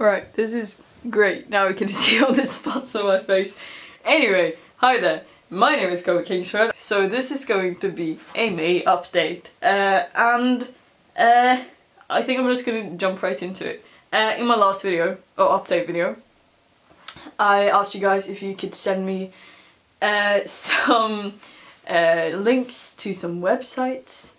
Right, this is great. Now we can see all the spots on my face. Anyway, hi there. My name is Kovu Kingsrod. So this is going to be a May update. I think I'm just gonna jump right into it. In my last video, or update video, I asked you guys if you could send me some links to some websites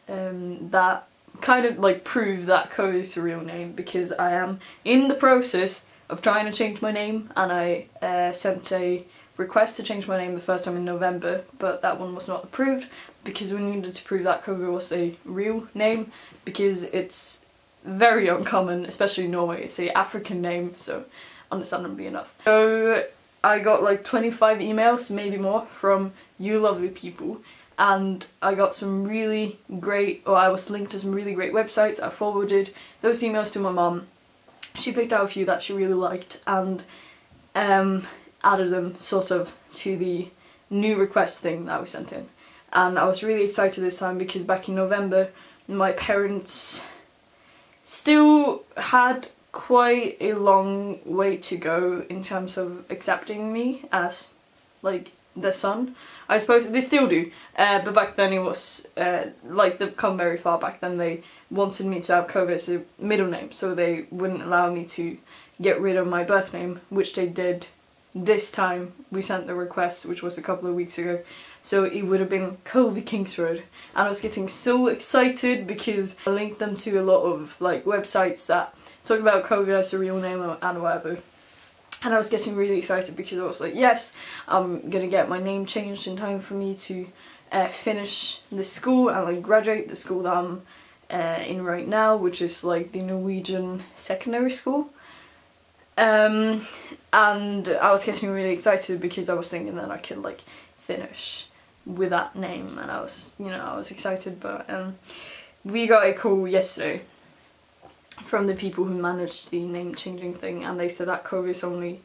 that kind of like prove that Kovu is a real name, because I am in the process of trying to change my name, and I sent a request to change my name the first time in November, but that one was not approved because we needed to prove that Kovu was a real name, because it's very uncommon, especially in Norway. It's a African name, so understandably enough. So I got like 25 emails, maybe more, from you lovely people, and I got some really great, or I was linked to some really great websites. I forwarded those emails to my mum. She picked out a few that she really liked and added them sort of to the new request thing that we sent in. And I was really excited this time because back in November my parents still had quite a long way to go in terms of accepting me as like their son. I suppose they still do, but back then it was like they've come very far. Back then they wanted me to have Kovu as a middle name, so they wouldn't allow me to get rid of my birth name, which they did this time we sent the request, which was a couple of weeks ago. So it would have been Kovu Kingsrod, and I was getting so excited because I linked them to a lot of like websites that talk about Kovu as a real name and whatever. And I was getting really excited because I was like, yes, I'm gonna get my name changed in time for me to finish the school and like graduate the school that I'm in right now, which is like the Norwegian secondary school. And I was getting really excited because I was thinking that I could like finish with that name, and I was, you know, I was excited. But we got a call yesterday from the people who managed the name changing thing, and they said that Kovu is only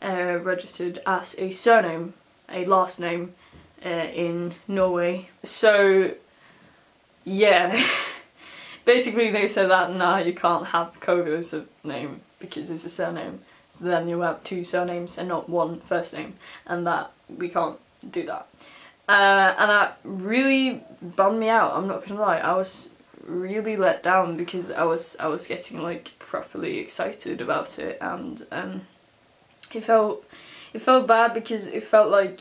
registered as a surname, a last name in Norway. So yeah, basically they said that nah, you can't have Kovu as a name because it's a surname. So then you have two surnames and not one first name, and that we can't do that. And that really bummed me out, I'm not gonna lie. I was really let down because I was getting like properly excited about it, and it felt bad because it felt like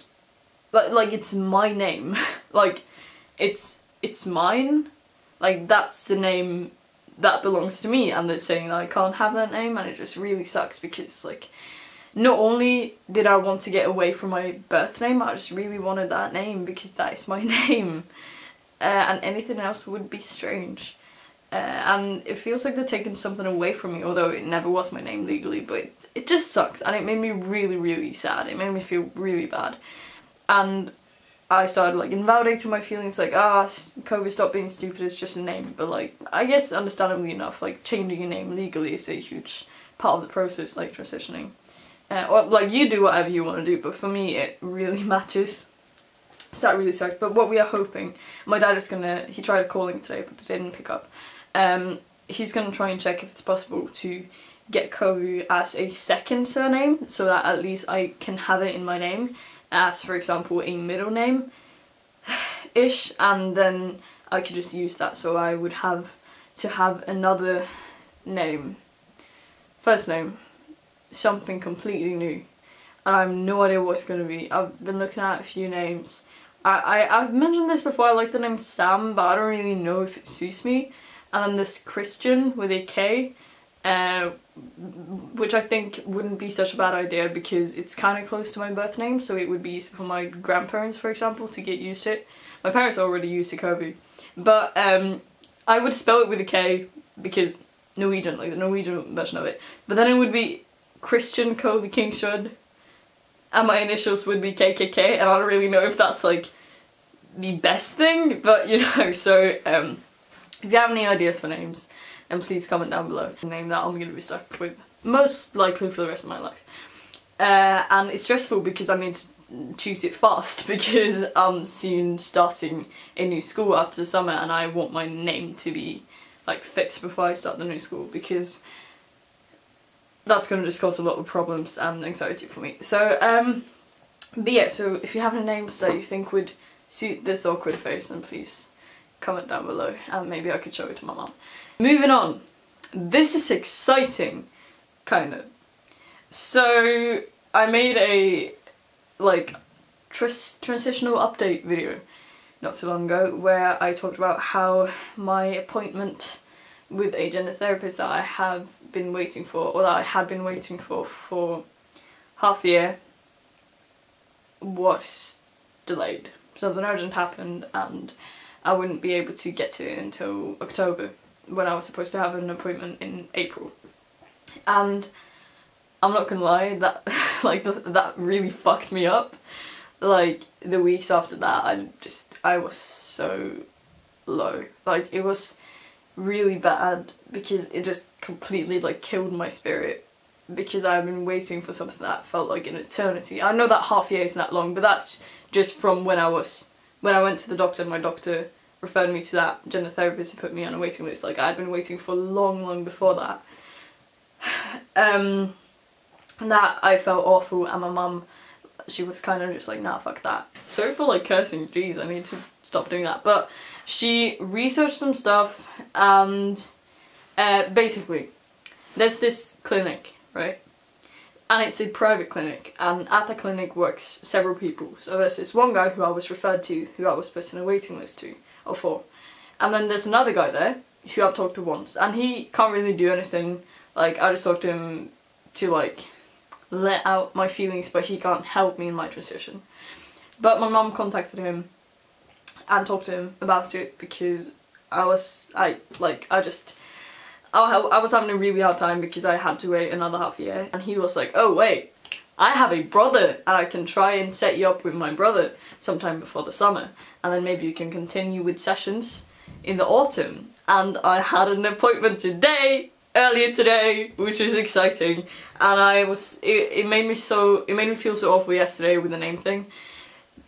it's my name. Like it's mine, like that's the name that belongs to me, and they're saying that I can't have that name, and it just really sucks because it's like, not only did I want to get away from my birth name, I just really wanted that name because that is my name. And anything else would be strange. And it feels like they're taking something away from me, although it never was my name legally, but it just sucks, and it made me really, really sad. It made me feel really bad. And I started like invalidating my feelings, like, Kovu, stop being stupid, it's just a name. But like, I guess understandably enough, like changing a name legally is a huge part of the process, like transitioning. Or like, you do whatever you want to do, but for me it really matters. So that really sucked. But what we are hoping, my dad is gonna, he tried calling today but they didn't pick up. He's gonna try and check if it's possible to get Kovu as a second surname, so that at least I can have it in my name as, for example, a middle name ish, and then I could just use that. So I would have to have another name, first name, something completely new, and I have no idea what it's gonna be. I've been looking at a few names. I've mentioned this before, I like the name Sam, but I don't really know if it suits me. And then this Christian with a K, which I think wouldn't be such a bad idea because it's kind of close to my birth name, so it would be easy for my grandparents, for example, to get used to it. My parents already used to Kovu, but I would spell it with a K because Norwegian, like the Norwegian version of it. But then it would be Christian Kovu Kingsrod, and my initials would be KKK, and I don't really know if that's like the best thing, but you know. So if you have any ideas for names, then please comment down below. The name that I'm gonna be stuck with most likely for the rest of my life. And it's stressful because I need to choose it fast because I'm soon starting a new school after the summer, and I want my name to be like fixed before I start the new school, because that's going to just cause a lot of problems and anxiety for me. So, but yeah, so if you have any names that you think would suit this awkward face, then please comment down below and maybe I could show it to my mom. Moving on. This is exciting, kind of. So, I made a, like, transitional update video not too long ago where I talked about how my appointment with a gender therapist that I have been waiting for, or that I had been waiting for half a year, was delayed. Something urgent happened and I wouldn't be able to get to it until October, when I was supposed to have an appointment in April. And I'm not gonna lie, that like that really fucked me up. Like the weeks after that, I was so low. Like it was really bad because it just completely like killed my spirit, because I've been waiting for something that felt like an eternity. I know that half a year isn't that long, but that's just from when I went to the doctor and my doctor referred me to that gender therapist who put me on a waiting list. Like I'd been waiting for long before that. And that I felt awful, and my mum, she was kind of just like, nah, fuck that. Sorry for like cursing, jeez, I need to stop doing that. But she researched some stuff and basically there's this clinic, right? And it's a private clinic, and at the clinic works several people. So there's this one guy who I was referred to, who I was put in a waiting list to, or for. And then there's another guy there who I've talked to once, and he can't really do anything. Like I just talked to him to like let out my feelings, but he can't help me in my transition. But my mum contacted him and talked to him about it because I was having a really hard time because I had to wait another half a year, and he was like, oh wait, I have a brother and I can try and set you up with my brother sometime before the summer, and then maybe you can continue with sessions in the autumn. And I had an appointment earlier today, which is exciting, and it made me feel so awful yesterday with the name thing.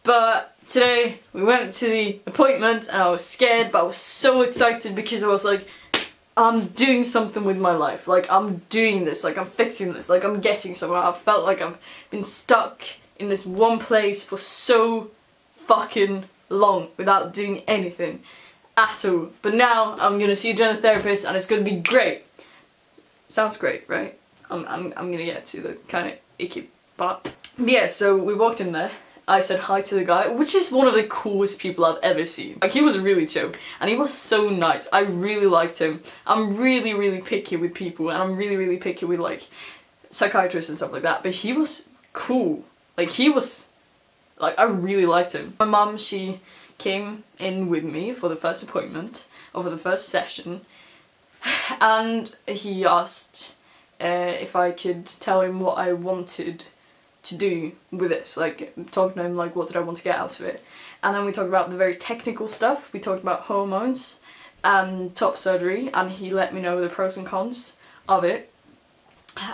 But today we went to the appointment and I was scared, but I was so excited because I was like, I'm doing something with my life, like I'm doing this, like I'm fixing this, like I'm getting somewhere. I felt like I've been stuck in this one place for so fucking long without doing anything at all. But now I'm gonna see a gender therapist and it's gonna be great. Sounds great, right? I'm gonna get to the kind of icky part. But yeah, so we walked in there. I said hi to the guy, which is one of the coolest people I've ever seen. Like, he was really chill, and he was so nice. I really liked him. I'm really picky with people, and I'm really picky with, like, psychiatrists and stuff like that, but he was cool. Like, I really liked him. My mum, she came in with me for the first appointment, or for the first session, and he asked if I could tell him what I wanted to do with this, like talking to him like what did I want to get out of it. And then we talked about the very technical stuff. We talked about hormones and top surgery, and he let me know the pros and cons of it.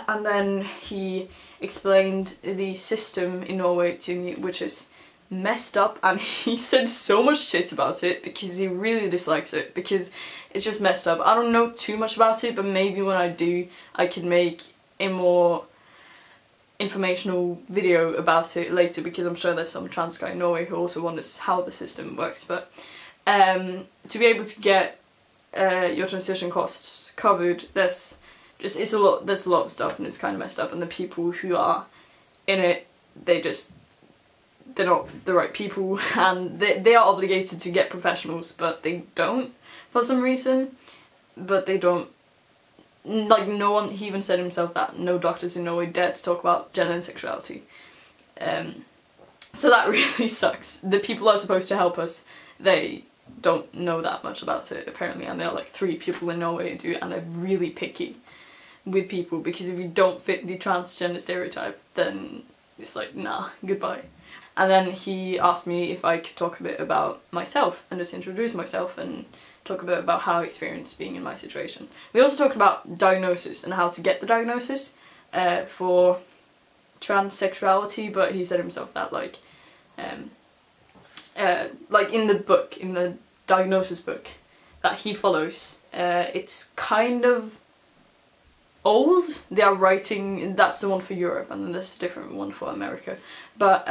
And then he explained the system in Norway to me, which is messed up, and he said so much shit about it because he really dislikes it because it's just messed up. I don't know too much about it, but maybe when I do I can make a more informational video about it later, because I'm sure there's some trans guy in Norway who also wonders how the system works. But to be able to get your transition costs covered, there's a lot of stuff, and it's kind of messed up, and the people who are in it, they're not the right people, and they are obligated to get professionals, but they don't for some reason. But they don't, like, no one, he even said himself that no doctors in Norway dare to talk about gender and sexuality. So that really sucks. The people who are supposed to help us, they don't know that much about it apparently, and there are like 3 people in Norway who do, and they're really picky with people, because if you don't fit the transgender stereotype, then it's like, nah, goodbye. And then he asked me if I could talk a bit about myself and just introduce myself and talk a bit about how I experienced being in my situation. We also talked about diagnosis and how to get the diagnosis for transsexuality, but he said himself that like in the book, in the diagnosis book that he follows, it's kind of old. They are writing, that's the one for Europe, and then there's a different one for America. But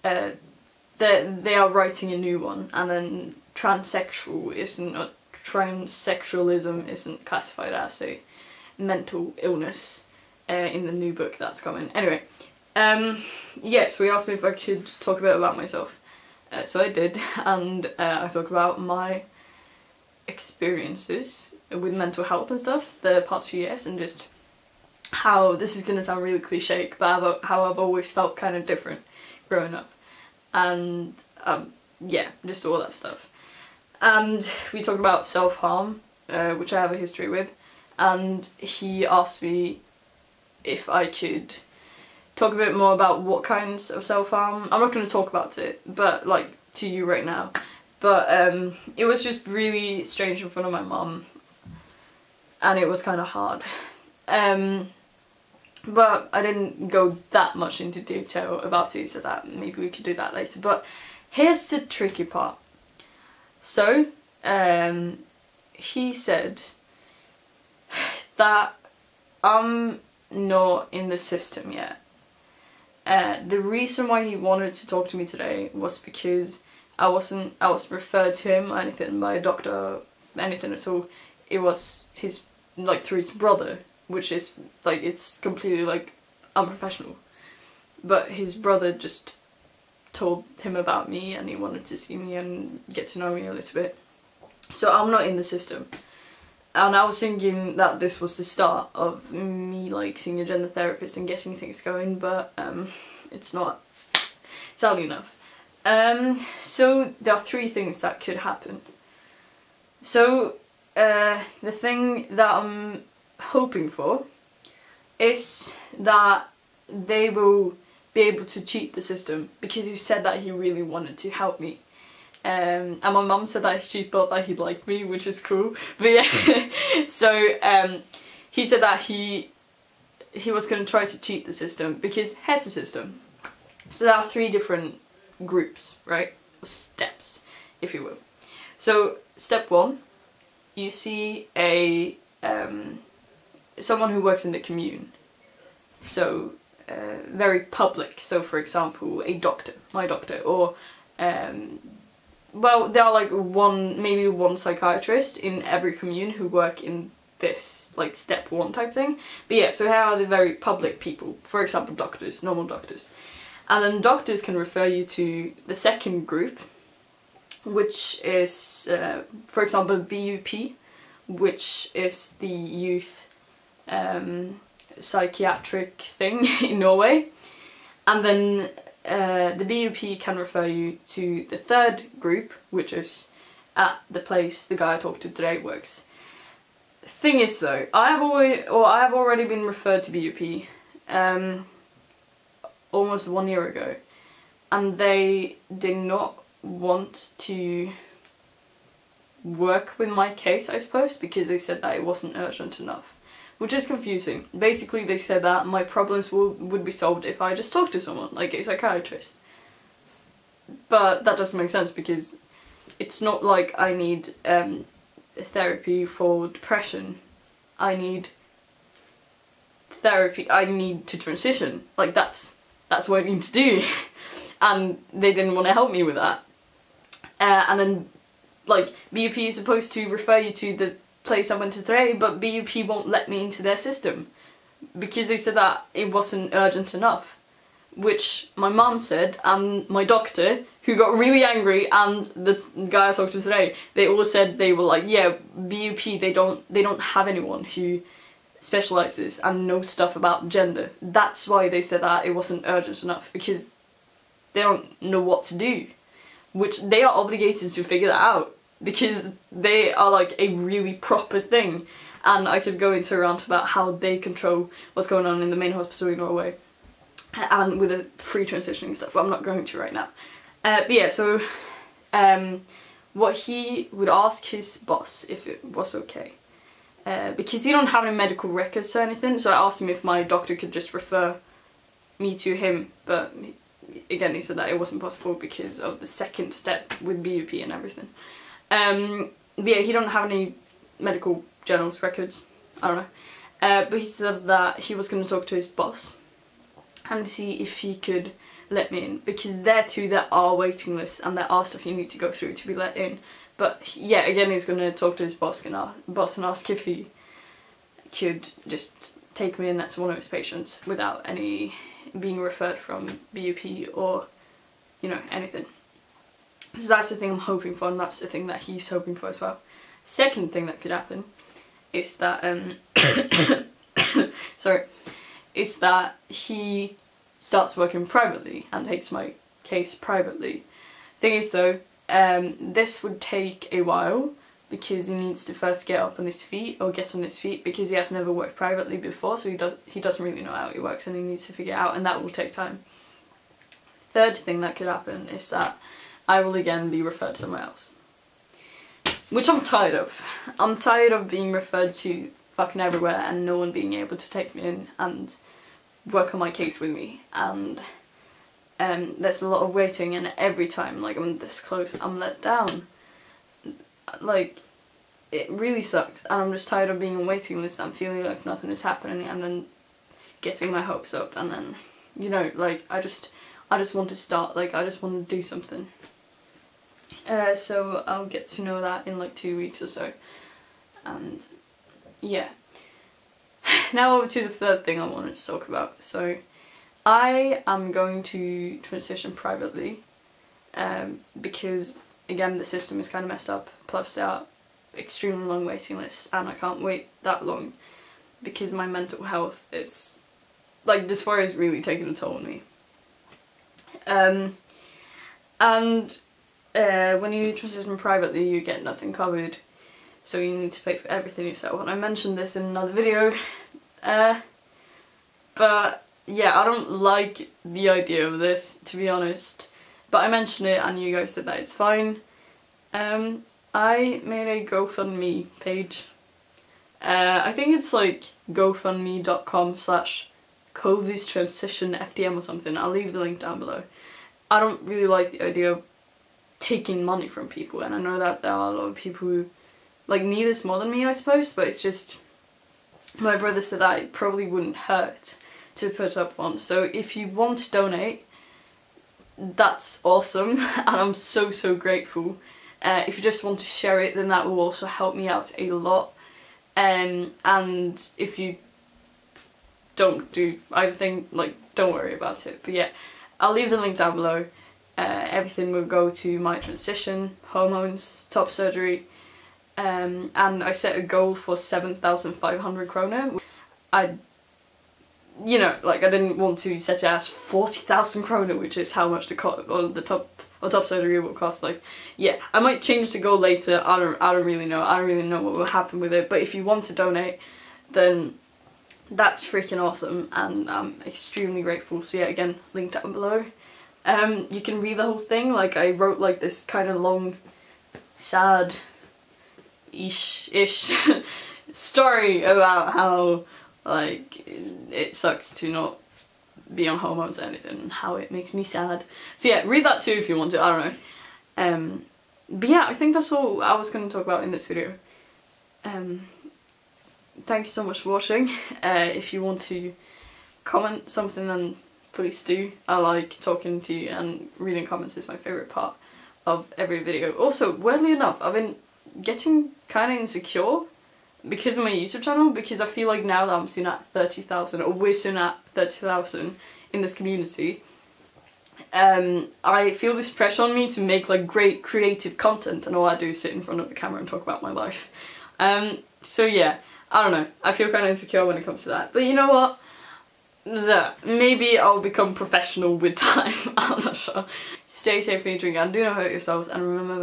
they are writing a new one, and then transsexualism isn't classified as a mental illness in the new book that's coming. Anyway, yeah, so he asked me if I could talk a bit about myself. So I did, and I talk about my experiences with mental health and stuff the past few years, and just how, this is gonna sound really cliche, but how I've always felt kind of different growing up, and yeah, just all that stuff. And we talked about self-harm, which I have a history with, and he asked me if I could talk a bit more about what kinds of self-harm. I'm not going to talk about it, but like to you right now. But it was just really strange in front of my mum, and it was kind of hard. But I didn't go that much into detail about it, so that maybe we could do that later. But here's the tricky part. So he said that I'm not in the system yet. The reason why he wanted to talk to me today was because I wasn't referred to him or anything by a doctor, anything at all. It was his, like, through his brother, which is like, it's completely like unprofessional. But his brother just told him about me, and he wanted to see me and get to know me a little bit. So I'm not in the system. And I was thinking that this was the start of me like seeing a gender therapist and getting things going, but it's not, sadly enough. So there are three things that could happen. So the thing that I'm hoping for is that they will be able to cheat the system, because he said that he really wanted to help me. And my mum said that she thought that he'd like me, which is cool. But yeah, so he said that he was going to try to cheat the system, because here's the system. So there are three different groups, right? Or steps, if you will. So step one, you see a someone who works in the commune. So very public. So for example, a doctor, my doctor, or well, there are like maybe one psychiatrist in every commune who work in this, like, step one type thing. But yeah, so here are the very public people, for example doctors, normal doctors. And then doctors can refer you to the second group, which is, for example, BUP, which is the youth psychiatric thing in Norway. And then the BUP can refer you to the third group, which is at the place the guy I talked to today works. Thing is though, I have already been referred to BUP almost 1 year ago, and they did not want to work with my case, I suppose, because they said that it wasn't urgent enough. Which is confusing. Basically they said that my problems would be solved if I just talked to someone, like a psychiatrist. But that doesn't make sense, because it's not like I need therapy for depression. I need therapy, I need to transition. Like that's what I need to do. And they didn't want to help me with that. And then, like, BUP is supposed to refer you to the place I went to today, but BUP won't let me into their system because they said that it wasn't urgent enough, which my mum said, and my doctor, who got really angry, and the guy I talked to today, they all said, they were like, yeah, BUP, they don't have anyone who specialises and knows stuff about gender. That's why they said that it wasn't urgent enough, because they don't know what to do, which they are obligated to figure that out, because they are like a really proper thing. And I could go into a rant about how they control what's going on in the main hospital in Norway and with the free transitioning stuff, but I'm not going to right now. But yeah, so what he would ask his boss if it was okay, because he don't have any medical records or anything, so I asked him if my doctor could just refer me to him, but again he said that it wasn't possible because of the second step with BUP and everything. But yeah, he don't have any medical journals records, I don't know. But he said that he was going to talk to his boss and see if he could let me in, because there too there are waiting lists and there are stuff you need to go through to be let in. But yeah, again, he's going to talk to his boss and ask if he could just take me in as one of his patients without any being referred from BUP or, you know, anything. So that's the thing I'm hoping for, and that's the thing that he's hoping for as well. Second thing that could happen is that sorry, is that he starts working privately and takes my case privately. Thing is though, this would take a while because he needs to first get up on his feet, or get on his feet, because he has never worked privately before, so he doesn't really know how it works and he needs to figure it out, and that will take time. Third thing that could happen is that I will again be referred somewhere else. Which I'm tired of. I'm tired of being referred to fucking everywhere and no one being able to take me in and work on my case with me, and there's a lot of waiting, and every time like I'm this close I'm let down. Like, it really sucks, and I'm just tired of being on waiting lists and feeling like nothing is happening, and then getting my hopes up, and then, you know, like I just want to start, like I just want to do something. So I'll get to know that in like 2 weeks or so, and yeah. Now over to the third thing I wanted to talk about. So I am going to transition privately, because again the system is kind of messed up, plus there are extremely long waiting lists and I can't wait that long because my mental health is, like, dysphoria is really taking a toll on me. When you transition privately you get nothing covered, so you need to pay for everything yourself, and I mentioned this in another video, but yeah, I don't like the idea of this, to be honest, but I mentioned it and you guys said that it's fine. I made a GoFundMe page. I think it's like gofundme.com/Kovuisaunicorn or something. I'll leave the link down below. I don't really like the idea of taking money from people, and I know that there are a lot of people who like need this more than me, I suppose, but it's just, my brother said that it probably wouldn't hurt to put up one. So if you want to donate, that's awesome, and I'm so grateful. If you just want to share it, then that will also help me out a lot. And if you don't do either thing, like, don't worry about it. But yeah, I'll leave the link down below. Everything will go to my transition, hormones, top surgery, and I set a goal for 7,500 kroner. You know, like, I didn't want to set it as 40,000 kroner, which is how much the top surgery will cost. Like, yeah, I might change the goal later. I don't really know. I don't really know what will happen with it. But if you want to donate, then that's freaking awesome, and I'm extremely grateful. So yeah, again, link down below. You can read the whole thing. Like, I wrote like this kind of long, sad-ish story about how, like, it sucks to not be on hormones or anything, and how it makes me sad. So yeah, read that too if you want to, I don't know. But yeah, I think that's all I was going to talk about in this video. Thank you so much for watching. If you want to comment something, then please do. I like talking to you, and reading comments is my favourite part of every video. Also, weirdly enough, I've been getting kind of insecure because of my YouTube channel, because I feel like now that I'm soon at 30,000, or we're soon at 30,000 in this community, I feel this pressure on me to make like great creative content, and all I do is sit in front of the camera and talk about my life. So yeah, I don't know, I feel kind of insecure when it comes to that, but you know what? Maybe I'll become professional with time. I'm not sure. Stay safe when you drink, and do not hurt yourselves, and remember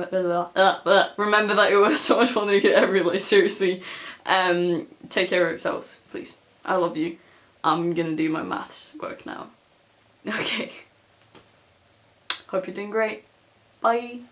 that it was so much fun that you could ever realize. Seriously, take care of yourselves, please. I love you. I'm gonna do my maths work now. Okay. Hope you're doing great. Bye.